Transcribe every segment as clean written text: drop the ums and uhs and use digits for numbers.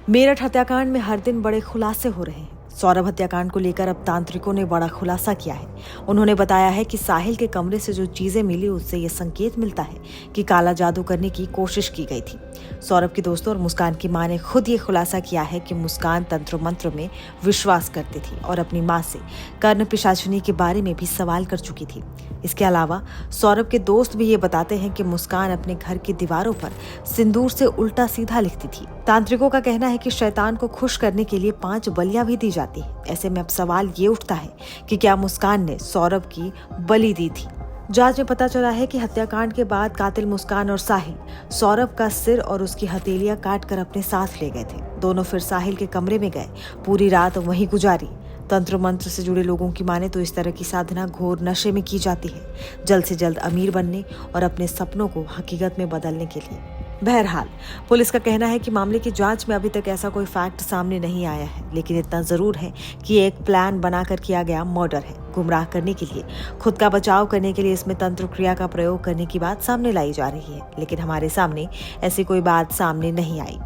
मेरठ हत्याकांड में हर दिन बड़े खुलासे हो रहे हैं। सौरभ हत्याकांड को लेकर अब तांत्रिकों ने बड़ा खुलासा किया है। उन्होंने बताया है कि साहिल के कमरे से जो चीजें मिली उससे ये संकेत मिलता है कि काला जादू करने की कोशिश की गई थी। सौरभ के दोस्तों और मुस्कान की मां ने खुद ये खुलासा किया है कि मुस्कान तंत्र मंत्र में विश्वास करती थी और अपनी मां से कर्ण पिशाचिनी के बारे में भी सवाल कर चुकी थी। इसके अलावा सौरभ के दोस्त भी ये बताते हैं कि मुस्कान अपने घर की दीवारों पर सिंदूर से उल्टा सीधा लिखती थी। तांत्रिकों का कहना है कि शैतान को खुश करने के लिए 5 बलियां भी दी जाती है। ऐसे में अब सवाल ये उठता है कि क्या मुस्कान ने सौरभ की बलि दी थी। जांच में पता चला है कि हत्याकांड के बाद कातिल मुस्कान और साहिल सौरभ का सिर और उसकी हथेलियां काटकर अपने साथ ले गए थे। दोनों फिर साहिल के कमरे में गए, पूरी रात वहीं गुजारी। तंत्र मंत्र से जुड़े लोगों की माने तो इस तरह की साधना घोर नशे में की जाती है, जल्द से जल्द अमीर बनने और अपने सपनों को हकीकत में बदलने के लिए। बहरहाल पुलिस का कहना है कि मामले की जांच में अभी तक ऐसा कोई फैक्ट सामने नहीं आया है, लेकिन इतना जरूर है कि एक प्लान बनाकर किया गया मर्डर है। गुमराह करने के लिए, खुद का बचाव करने के लिए इसमें तंत्र क्रिया का प्रयोग करने की बात सामने लाई जा रही है, लेकिन हमारे सामने ऐसी कोई बात सामने नहीं आई।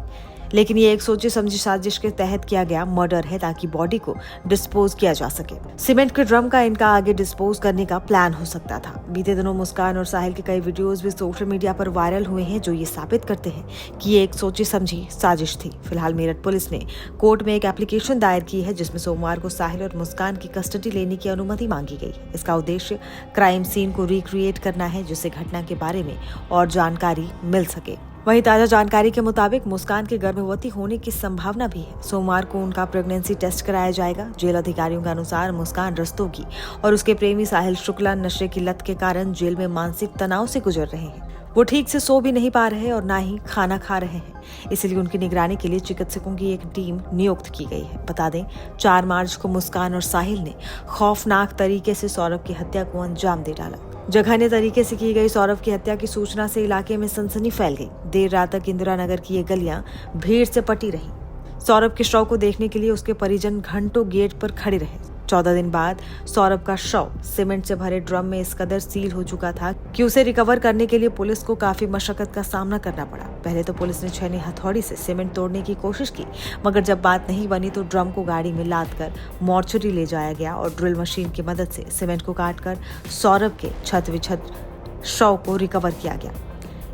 लेकिन ये एक सोची समझी साजिश के तहत किया गया मर्डर है ताकि बॉडी को डिस्पोज किया जा सके। सीमेंट के ड्रम का इनका आगे डिस्पोज करने का प्लान हो सकता था। बीते दिनों मुस्कान और साहिल के कई वीडियोस भी सोशल मीडिया पर वायरल हुए हैं जो ये साबित करते हैं कि ये एक सोची समझी साजिश थी। फिलहाल मेरठ पुलिस ने कोर्ट में एक एप्लीकेशन दायर की है जिसमें सोमवार को साहिल और मुस्कान की कस्टडी लेने की अनुमति मांगी गई है। इसका उद्देश्य क्राइम सीन को रिक्रिएट करना है जिससे घटना के बारे में और जानकारी मिल सके। वहीं ताजा जानकारी के मुताबिक मुस्कान के गर्भवती होने की संभावना भी है। सोमवार को उनका प्रेगनेंसी टेस्ट कराया जाएगा। जेल अधिकारियों के अनुसार मुस्कान रस्तोगी और उसके प्रेमी साहिल शुक्ला नशे की लत के कारण जेल में मानसिक तनाव से गुजर रहे हैं। वो ठीक से सो भी नहीं पा रहे और ना ही खाना खा रहे हैं, इसलिए उनकी निगरानी के लिए चिकित्सकों की एक टीम नियुक्त की गई है। बता दें 4 मार्च को मुस्कान और साहिल ने खौफनाक तरीके से सौरभ की हत्या को अंजाम दे डाला। जघन्य तरीके से की गई सौरभ की हत्या की सूचना से इलाके में सनसनी फैल गई। देर रात तक इंदिरा नगर की ये गलियां भीड़ से पटी रही। सौरभ के शव को देखने के लिए उसके परिजन घंटों गेट पर खड़े रहे। 14 दिन बाद सौरभ का शव सीमेंट से भरे ड्रम में इस कदर सील हो चुका था कि उसे रिकवर करने के लिए पुलिस को काफी मशक्कत का सामना करना पड़ा। पहले तो पुलिस ने छेनी हथौड़ी से सीमेंट तोड़ने की कोशिश की, मगर जब बात नहीं बनी तो ड्रम को गाड़ी में लाद कर मॉर्चरी ले जाया गया और ड्रिल मशीन की मदद से सीमेंट को काटकर सौरभ के छत विछत शव को रिकवर किया गया।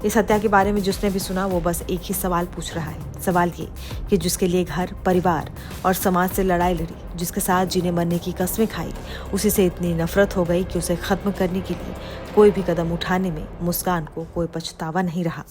इस हत्या के बारे में जिसने भी सुना वो बस एक ही सवाल पूछ रहा है। सवाल ये कि जिसके लिए घर, परिवार और समाज से लड़ाई लड़ी, जिसके साथ जीने मरने की कस्में खाई, उसी से इतनी नफरत हो गई कि उसे खत्म करने के लिए कोई भी कदम उठाने में मुस्कान को कोई पछतावा नहीं रहा।